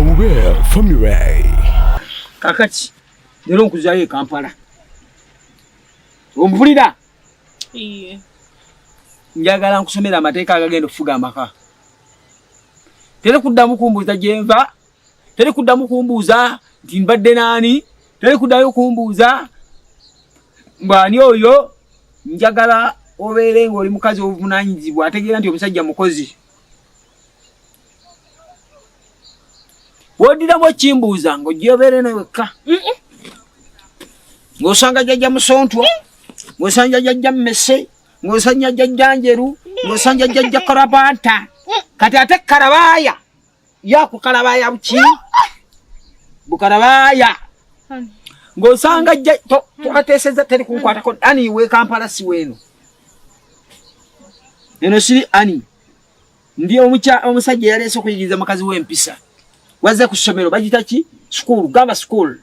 Aware family. Kakati lero nkuzayo Kampala. Ompulira? Iye. Njagala nkusomera amateeka agagenda okufuga amaka. Tere kuddamu kumbuuza gyenva. Tere kuddamu kumbuuza nti mbadde naani. Tere kuddayo kumbuuza mbani oyo. Njagala obeere ng'oli mukazi obuvunaanyizibwa ategeera nti omusajja mukozi. Wodiramu ekimbuuza ng'ogy'obeere newekka. Ng'osanga jjajja Musontwa, ng'osanga jjajja Mmese, ng'osanga jjajja Njeru, ng'osanga jjajja Karabanta. Kati ate Karabaaya yakukarabaaya buki? Bukarabaaya. Ng'osanga tokateesezza teri kunkwatako ani we Kampala si weeno. Eno siri ani. Ndi omusajja yaleese okuyigiriza mukazi w'empisa. Wazze ku ssomero bagita ki? School, gamba school.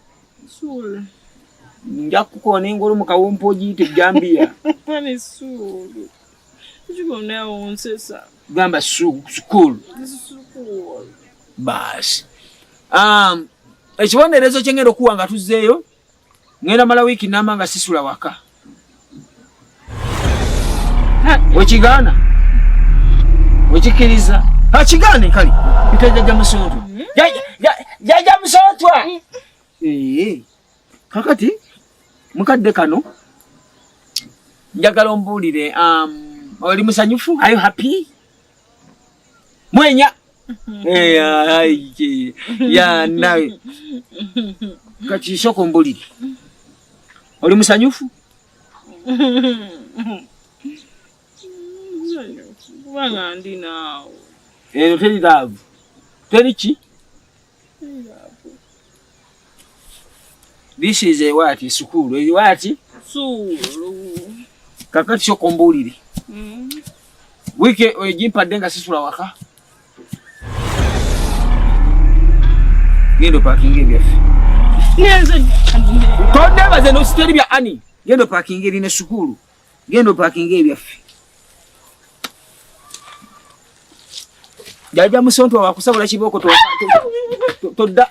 School. Nja kukukoona engolo mu kawumpo ogiyite Gambia. Ani school. Kikona onsesa. Gamba school. School. Basi. Ekibonerezo kye ngenda okuwa nga tuzzeeyo. Ngenda mala wiiki nnamba nga sisula waka. Wekigaana? Wekikiriza? Kigaane kali. Ite jjajja Musontwa. Jjajja Musontwa! Kakati mukadde kano njagala ombuulire oli musanyufu? Are you happy? Mwenya? Ya nawe kati soko mbulire oli musanyufu? Kubanga ndi naawe. Eno teri laavu. Teri ki? This is a what? School. A what? School. Kakati soko mbulire. Wiki ojimpadde nga sisula waka. Gendo parking ebyaffe. Tondebaze n'ositeri bya ani. Gendo parking eri ne sukulu. Gendo parking ebyaffe. Jjajja Musontwa wakusabula kiboko todda.